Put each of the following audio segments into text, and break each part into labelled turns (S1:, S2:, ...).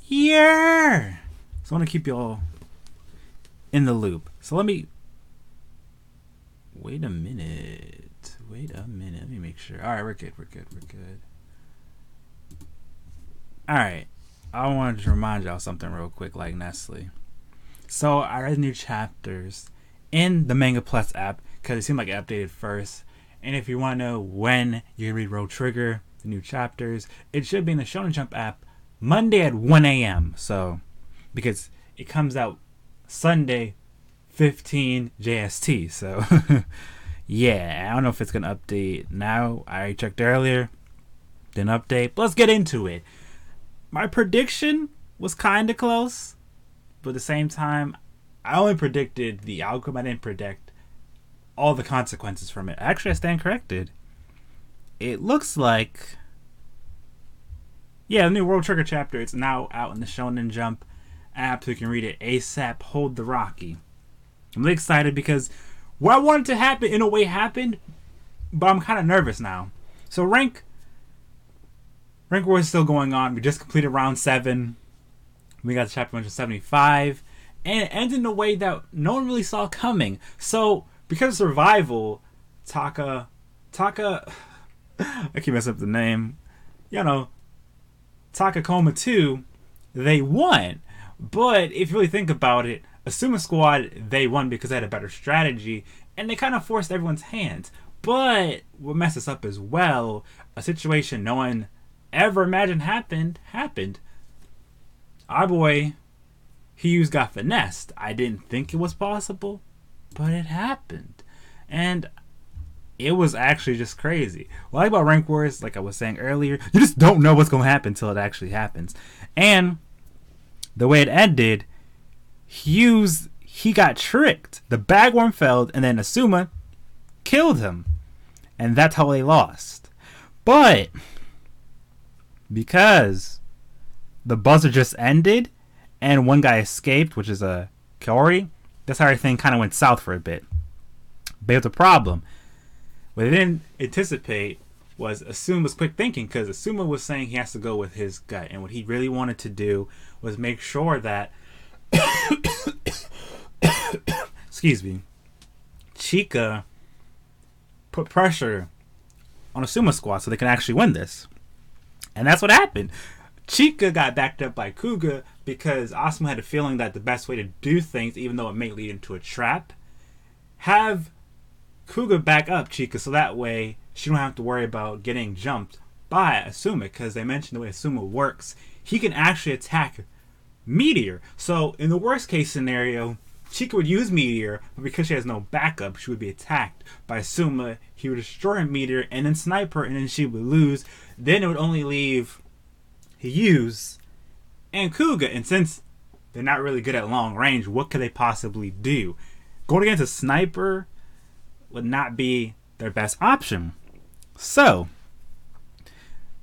S1: Yeah. So I want to keep y'all in the loop. So let me... Wait a minute. Let me make sure. Alright, we're good. Alright. I wanted to remind y'all something real quick, like Nestle. So I read new chapters in the Manga Plus app because it seemed like it updated first. And if you want to know when you can read Road Trigger, the new chapters, it should be in the Shonen Jump app Monday at 1 a.m. So, because it comes out Sunday 15 JST. So, yeah, I don't know if it's going to update now. I checked earlier. Didn't update. But let's get into it. My prediction was kind of close. But at the same time, I only predicted the outcome. I didn't predict all the consequences from it. Actually, I stand corrected. It looks like... Yeah, the new World Trigger chapter. It's now out in the Shonen Jump app. So you can read it ASAP. Hold the Rocky. I'm really excited because what I wanted to happen, in a way, happened. But I'm kind of nervous now. So Rank War is still going on. We just completed round 7. We got to chapter 175. And it ended in a way that no one really saw coming. So, because of survival, I keep messing up the name. You know, Taka-koma 2, they won. But if you really think about it, Asuma Squad, they won because they had a better strategy. And they kind of forced everyone's hand. But what messed us up as well, a situation no one ever imagined happened. Our boy Hughes got finessed. I didn't think it was possible, but it happened. And it was actually just crazy. What I like about Rank Wars, like I was saying earlier, you just don't know what's going to happen until it actually happens. And the way it ended, Hughes, he got tricked. The bagworm fell, and then Asuma killed him. And that's how they lost. But because the buzzer just ended, and one guy escaped, which is a Kaori, that's how everything kind of went south for a bit. But it's a problem. What they didn't anticipate was Asuma's quick thinking, because Asuma was saying he has to go with his gut, and what he really wanted to do was make sure that excuse me, Chika put pressure on Asuma Squad so they can actually win this. And that's what happened. Chika got backed up by Kuga because Asuma had a feeling that the best way to do things, even though it may lead into a trap, have Kuga back up Chika so that way she don't have to worry about getting jumped by Asuma, because they mentioned the way Asuma works, he can actually attack Meteor. So in the worst case scenario, Chika would use Meteor, but because she has no backup, she would be attacked by Asuma. He would destroy Meteor and then snipe her, and then she would lose. Then it would only leave Hughes and Kuga, and since they're not really good at long range, what could they possibly do? Going against a sniper would not be their best option. So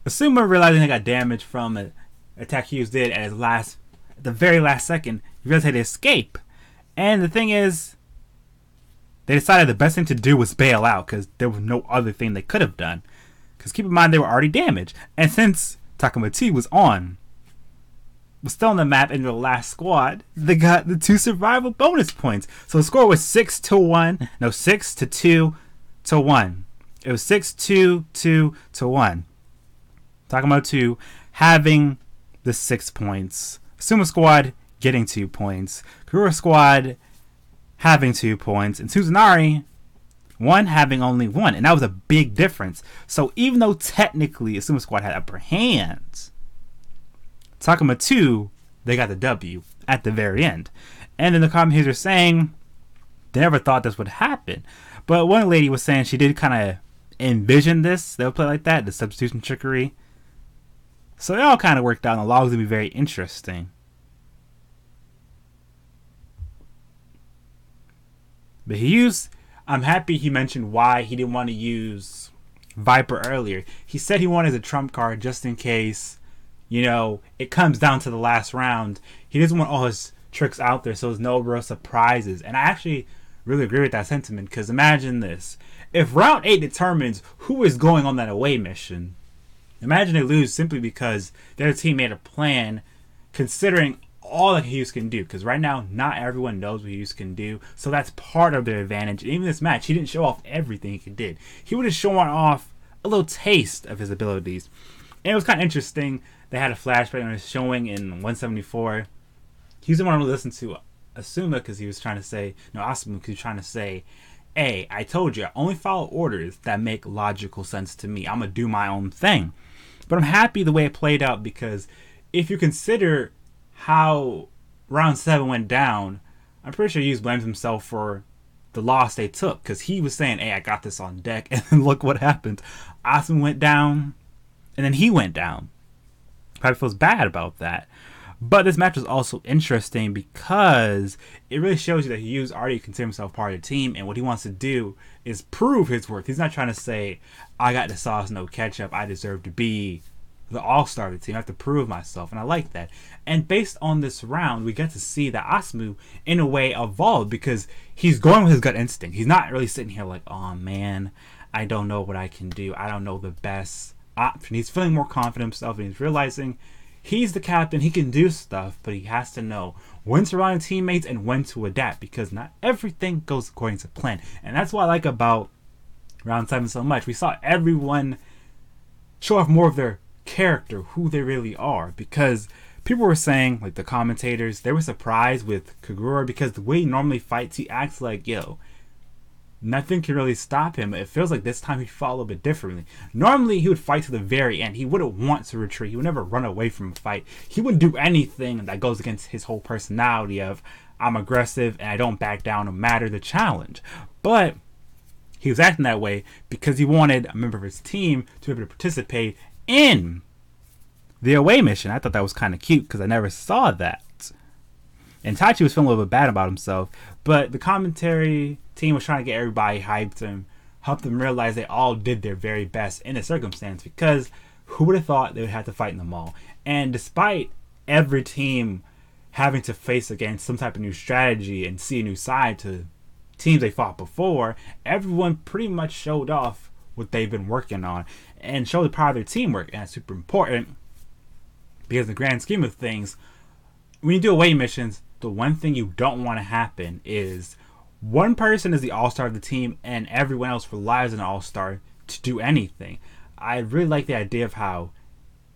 S1: Asuma, realizing they got damaged from an attack Hughes did at the very last second, he realized he had to escape. And the thing is, they decided the best thing to do was bail out, because there was no other thing they could have done. Because keep in mind, they were already damaged. And since Takamati was still on the map in the last squad, they got the 2 survival bonus points. So the score was 6-1. No, 6-2-1. It was 6-2-2-1. Takamati having the 6 points. Asuma Squad getting 2 points. Kaguera Squad having 2 points. And Suzunari, one having only 1. And that was a big difference. So even though technically Asuma Squad had upper hand, Takuma 2, they got the W at the very end. And in the comments are saying they never thought this would happen. But one lady was saying she did kind of envision this. They would play like that, the substitution trickery. So it all kind of worked out, and the logs would be very interesting. But I'm happy he mentioned why he didn't want to use Viper earlier. He said he wanted a trump card just in case, it comes down to the last round. He doesn't want all his tricks out there so there's no real surprises. And I actually really agree with that sentiment, because imagine this. If round 8 determines who is going on that away mission, imagine they lose simply because their team made a plan considering all that Hughes can do, because right now not everyone knows what Hughes can do, so that's part of their advantage. And even this match, he didn't show off everything he did. He would have shown off a little taste of his abilities, and it was kind of interesting. They had a flashback on his showing in 174. He was the one to listen to Asuma because he was trying to say, no, Asuma, because he was trying to say, hey, I told you, I only follow orders that make logical sense to me. I'm gonna do my own thing. But I'm happy the way it played out, because if you consider how round 7 went down, I'm pretty sure Hughes blames himself for the loss they took, because he was saying, hey, I got this on deck, and then look what happened. Asuma went down, and then he went down. Probably feels bad about that. But this match was also interesting because it really shows you that Hughes already considers himself part of the team, and what he wants to do is prove his worth. He's not trying to say, I got the sauce, no ketchup, I deserve to be the all-star of the team. I have to prove myself, and I like that. And based on this round, we get to see that Asmu, in a way, evolved, because he's going with his gut instinct. He's not really sitting here like, oh man, I don't know what I can do. I don't know the best option. He's feeling more confident in himself, and he's realizing he's the captain. He can do stuff, but he has to know when to rely on teammates and when to adapt, because not everything goes according to plan. And that's what I like about round 7 so much. We saw everyone show off more of their character, who they really are, because people were saying, like the commentators, they were surprised with Kaguera, because the way he normally fights, he acts like, yo, nothing can really stop him. It feels like this time he fought a little bit differently. Normally he would fight to the very end. He wouldn't want to retreat. He would never run away from a fight. He wouldn't do anything that goes against his whole personality of, I'm aggressive and I don't back down no matter the challenge. But he was acting that way because he wanted a member of his team to be able to participate in the away mission. I thought that was kind of cute because I never saw that. And Tachi was feeling a little bit bad about himself, but the commentary team was trying to get everybody hyped and help them realize they all did their very best in the circumstance, because who would have thought they would have to fight in the mall? And despite every team having to face against some type of new strategy and see a new side to teams they fought before, everyone pretty much showed off what they've been working on and showed the power of their teamwork. And that's super important, because in the grand scheme of things, when you do away missions, the one thing you don't want to happen is one person is the all-star of the team and everyone else relies on an all-star to do anything. I really like the idea of how,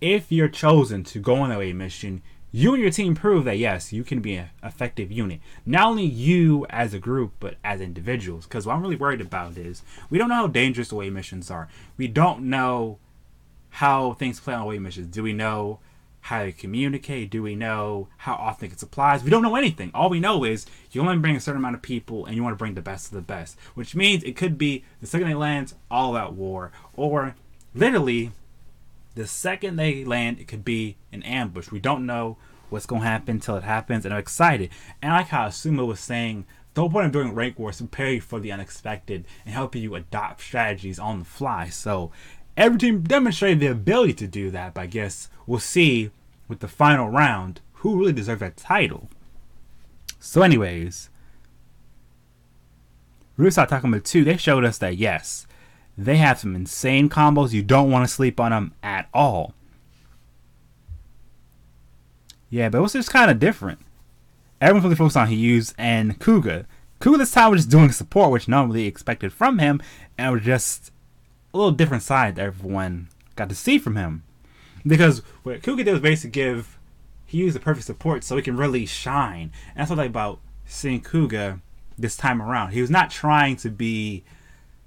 S1: if you're chosen to go on the away mission, you and your team prove that yes, you can be an effective unit. Not only you as a group, but as individuals. Because what I'm really worried about is, we don't know how dangerous away missions are. We don't know how things play on away missions. Do we know how they communicate? Do we know how often it gets supplies? We don't know anything. All we know is you only bring a certain amount of people and you want to bring the best of the best, which means it could be the second they land, all out war, or literally the second they land, it could be an ambush. We don't know what's going to happen until it happens, and I'm excited. And I like how Asuma was saying, the whole point of doing rank wars is prepare you for the unexpected and helping you adopt strategies on the fly. So every team demonstrated the ability to do that, but I guess we'll see with the final round who really deserves that title. So anyways, Rusa Takuma 2, they showed us that yes, they have some insane combos. You don't want to sleep on them at all. Yeah, but it was just kind of different. Everyone really focused on Hughes and Kuga. Kuga this time was just doing support, which normally expected from him, and it was just a little different side that everyone got to see from him. Because what Kuga did was basically give Hughes the perfect support so he can really shine. And that's what I like about seeing Kuga this time around. He was not trying to be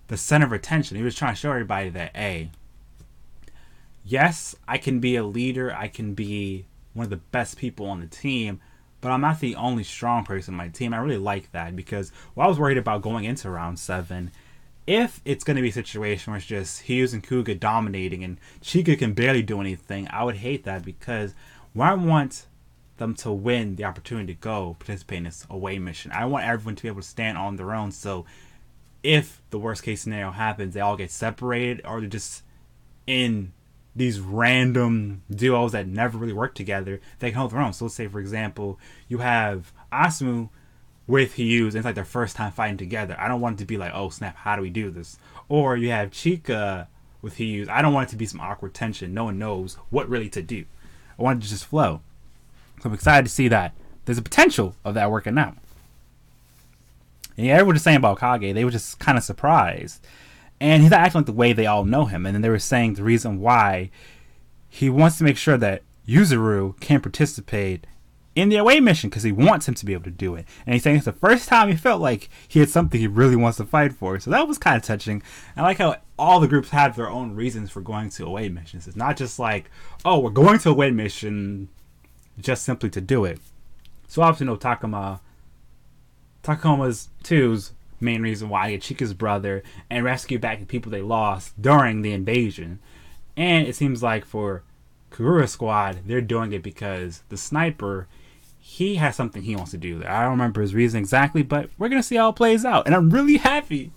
S1: the center of attention. He was trying to show everybody that, hey, yes, I can be a leader. I can be one of the best people on the team, but I'm not the only strong person on my team. I really like that, because what I was worried about going into round 7, if it's going to be a situation where it's just Hughes and Kuga dominating and Chica can barely do anything, I would hate that, because I want them to win the opportunity to go participate in this away mission. I want everyone to be able to stand on their own, so if the worst case scenario happens, they all get separated, or they're just in these random duos that never really work together, they can hold their own. So let's say, for example, you have Asmu with Hughes, and it's like their first time fighting together. I don't want it to be like, oh snap, how do we do this? Or you have Chica with Hughes. I don't want it to be some awkward tension. No one knows what really to do. I want it to just flow. So I'm excited to see that there's a potential of that working out. And yeah, everyone was saying about Kage, they were just kind of surprised. And he's not acting like the way they all know him. And then they were saying the reason why he wants to make sure that Yuzuru can participate in the away mission because he wants him to be able to do it. And he's saying it's the first time he felt like he had something he really wants to fight for. So that was kind of touching. I like how all the groups have their own reasons for going to away missions. It's not just like, oh, we're going to away mission just simply to do it. So obviously, no Taka-koma's 2's main reason why he had Chika's brother and rescue back the people they lost during the invasion. And it seems like for Kaguera Squad, they're doing it because the sniper, he has something he wants to do. I don't remember his reason exactly, but we're going to see how it plays out. And I'm really happy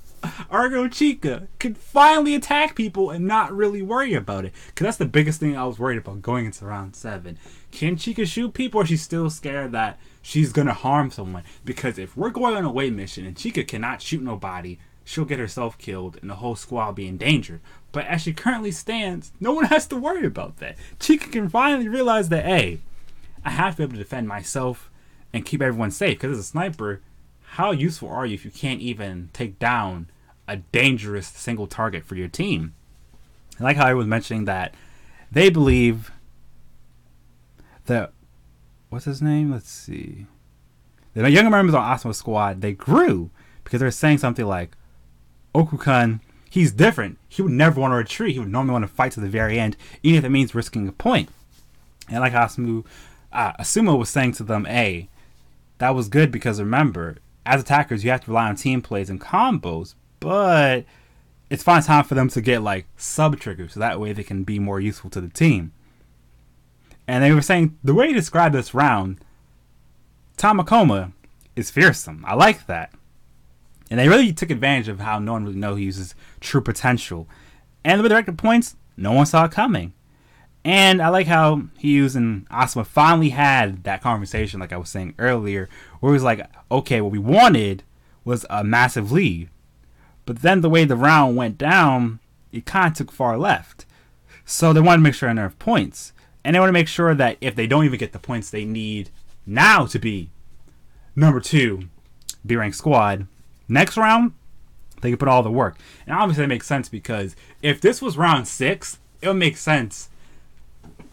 S1: Argo Chica could finally attack people and not really worry about it. Because that's the biggest thing I was worried about going into round 7. Can Chica shoot people, or is she still scared that she's going to harm someone? Because if we're going on a away mission and Chica cannot shoot nobody, she'll get herself killed and the whole squad will be endangered. But as she currently stands, no one has to worry about that. Chica can finally realize that, hey, I have to be able to defend myself and keep everyone safe. Because as a sniper, how useful are you if you can't even take down a dangerous single target for your team? I like how I was mentioning that they believe that, what's his name? Let's see. The younger members on Asuma Squad, they grew because they're saying something like, Okukan, he's different. He would never want to retreat. He would normally want to fight to the very end, even if it means risking a point. And like Asuma was saying to them, hey, that was good because remember, as attackers, you have to rely on team plays and combos, but it's finally time for them to get like sub-triggers so that way they can be more useful to the team. And they were saying, the way you describe this round, Tamakoma is fearsome. I like that. And they really took advantage of how no one really knows he uses true potential. And the directed points, no one saw it coming. And I like how he and Asuma finally had that conversation, like I was saying earlier, where it was like, okay, what we wanted was a massive lead. But then the way the round went down, it kind of took far left. So they wanted to make sure they have points. And they want to make sure that if they don't even get the points they need now to be number 2 B-rank squad, next round, they can put all the work. And obviously that makes sense because if this was round 6, it would make sense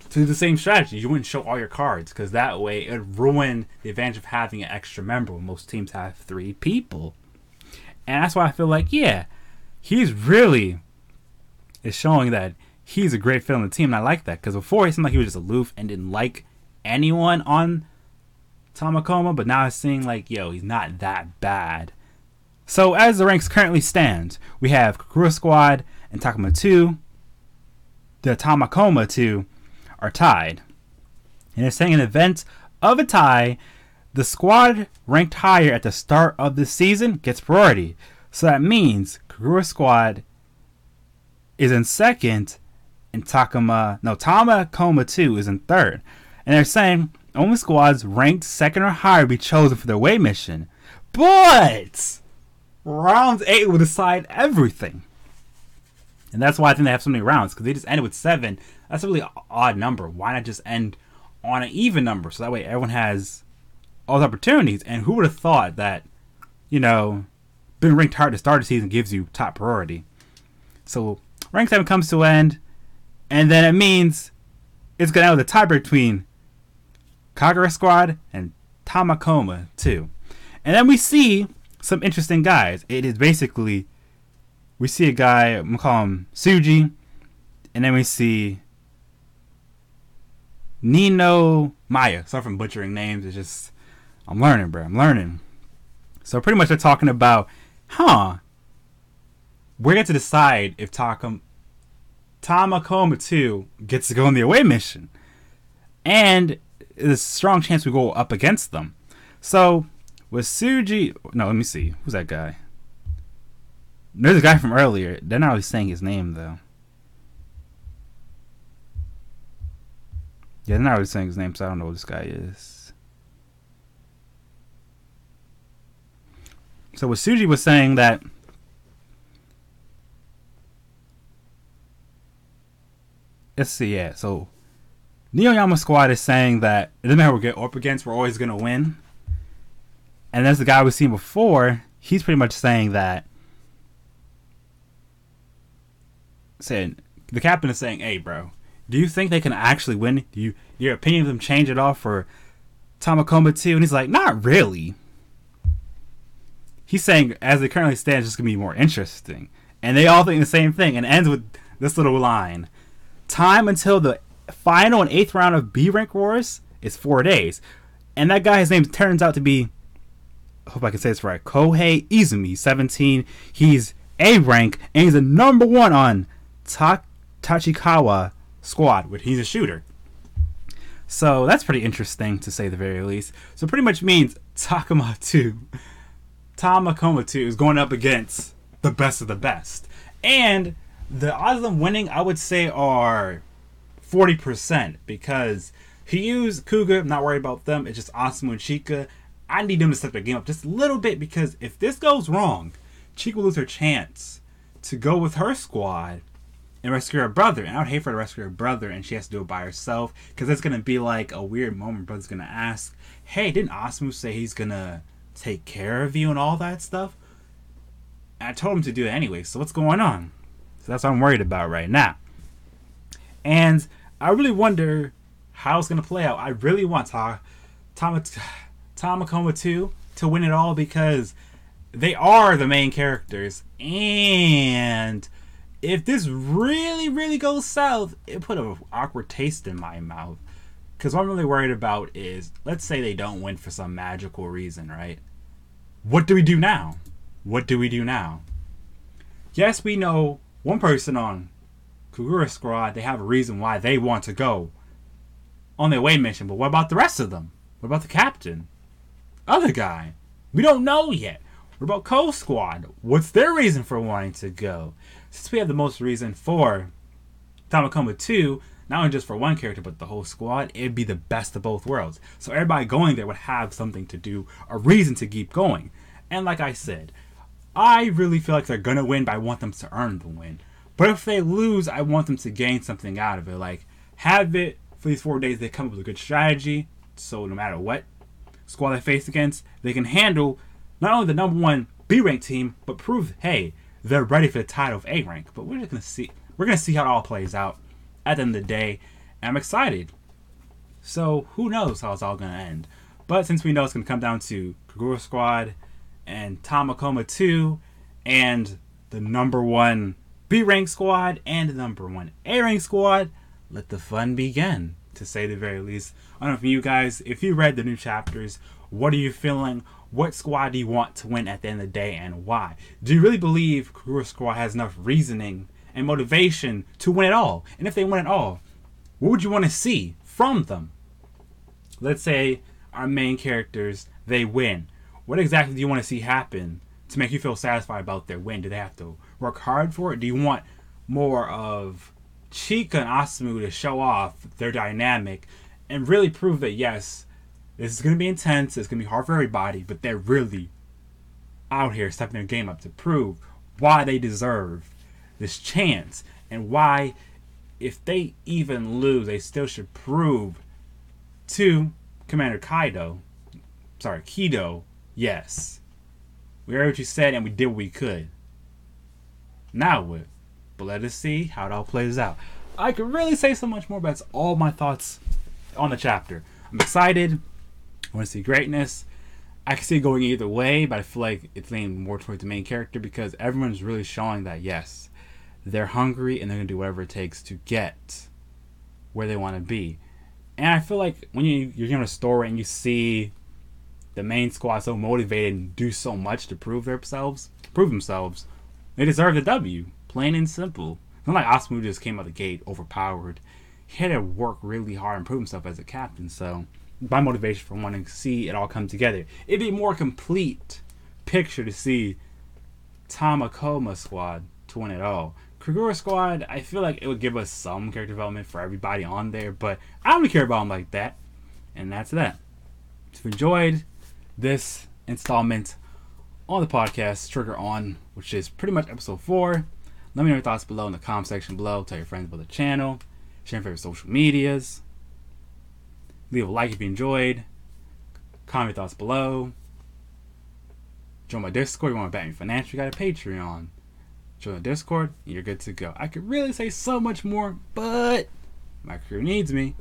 S1: to do the same strategy. You wouldn't show all your cards because that way it would ruin the advantage of having an extra member when most teams have 3 people. And that's why I feel like, yeah, he's really is showing that he's a great fit on the team. And I like that because before he seemed like he was just aloof and didn't like anyone on Tamakoma, but now it's seeing like, yo, he's not that bad. So as the ranks currently stand, we have Kaguera Squad and Takuma 2. The Tamakoma 2 are tied. And they're saying in event of a tie, the squad ranked higher at the start of the season gets priority. So that means Kaguera Squad is in second and Tamakoma 2 is in third. And they're saying only squads ranked second or higher be chosen for their away mission. But round 8 will decide everything. And that's why I think they have so many rounds, because they just ended with 7. That's a really odd number. Why not just end on an even number? So that way everyone has all the opportunities. And who would have thought that, being ranked hard to start the season gives you top priority? So rank 7 comes to an end, and then it means it's going to end with a tiebreak between Kaguera Squad and Tamakoma 2. And then we see some interesting guys. It is basically, we see a guy, I'm going to call him Suji, and then we see Nino Maya. Sorry for butchering names. It's just, I'm learning, bro. I'm learning. So pretty much they're talking about, we're going to decide if Tamakoma 2 gets to go on the away mission. And there's a strong chance we go up against them. So with Suji, no, let me see. Who's that guy? There's a guy from earlier. They're not really saying his name, though. Yeah, they're not really saying his name, so I don't know who this guy is. So what Suji was saying that let's see, yeah. So Neoyama Squad is saying that it doesn't matter what we get up against, we're always gonna win. And there's the guy we've seen before. He's pretty much saying that. Saying the captain is saying, "Hey, bro, do you think they can actually win? Do your opinion of them change at all for Tamakoma 2?" And he's like, "Not really." He's saying, as it currently stands, it's just gonna be more interesting. And they all think the same thing. And it ends with this little line: "Time until the final and 8th round of B rank wars is 4 days." And that guy, his name turns out to be, I hope I can say this right, Kohei Izumi, 17. He's A rank, and he's the number 1 on Tachikawa squad, which he's a shooter. So that's pretty interesting, to say the very least. So pretty much means Tamakoma 2 is going up against the best of the best. And the odds of them winning, I would say, are 40%, because he used Kuga. I'm not worried about them. It's just Asumu and Chika. I need them to step their game up just a little bit, because if this goes wrong, Chika will lose her chance to go with her squad and rescue her brother. And I would hate for her to rescue her brother and she has to do it by herself, because it's going to be like a weird moment. Brother's going to ask, "Hey, didn't Asumu say he's going to take care of you and all that stuff?" And I told him to do it anyway, so what's going on? So that's what I'm worried about right now. And I really wonder how it's going to play out. I really want Tamakoma 2 to win it all, because they are the main characters. And if this really, really goes south, it put an awkward taste in my mouth. Because what I'm really worried about is, let's say they don't win for some magical reason, right? What do we do now? What do we do now? Yes, we know one person on Kaguera squad, they have a reason why they want to go on their away mission. But what about the rest of them? What about the captain? Other guy? We don't know yet. What about Ko squad? What's their reason for wanting to go? Since we have the most reason for Tamakoma 2, not only just for one character, but the whole squad, it'd be the best of both worlds. So everybody going there would have something to do, a reason to keep going. And like I said, I really feel like they're going to win, but I want them to earn the win. But if they lose, I want them to gain something out of it. Like, have it for these 4 days, they come up with a good strategy, so no matter what squad they face against, they can handle not only the number 1 B rank team, but prove, hey, they're ready for the title of A rank. But we're just going to see. We're going to see how it all plays out at the end of the day. And I'm excited. So who knows how it's all going to end. But since we know it's going to come down to Kaguera squad and Tamakoma 2 and the number 1 B rank squad and the number 1 A rank squad, let the fun begin, to say the very least. I don't know from you guys, if you read the new chapters, what are you feeling? What squad do you want to win at the end of the day, and why? Do you really believe Kaguera squad has enough reasoning and motivation to win it all? And if they win it all, what would you want to see from them? Let's say our main characters, they win. What exactly do you want to see happen to make you feel satisfied about their win? Do they have to work hard for it? Do you want more of Chika and Asumu to show off their dynamic and really prove that, yes, this is going to be intense, it's going to be hard for everybody, but they're really out here stepping their game up to prove why they deserve this chance, and why, if they even lose, they still should prove to Commander Kido, yes, we heard what you said and we did what we could. Now what? But let us see how it all plays out. I could really say so much more, but that's all my thoughts on the chapter. I'm excited. I want to see greatness. I can see it going either way, but I feel like it's leaning more towards the main character, because everyone's really showing that, yes, they're hungry and they're going to do whatever it takes to get where they want to be. And I feel like when you're given a story and you see the main squad so motivated and do so much to prove themselves, they deserve the W. Plain and simple. It's not like Asumu just came out the gate overpowered. He had to work really hard and prove himself as a captain. So my motivation for wanting to see it all come together, it'd be a more complete picture to see Tamakoma squad to win it all. Kaguera squad, I feel like it would give us some character development for everybody on there, but I don't really care about them like that. And that's that. If you enjoyed this installment on the podcast, Trigger On, which is pretty much episode 4, let me know your thoughts below in the comment section below. Tell your friends about the channel, share your favorite social medias, Leave a like if you enjoyed. Comment your thoughts below. Join my Discord. You want to back me financially? You got a Patreon. Join the Discord, and you're good to go. I could really say so much more, but my crew needs me.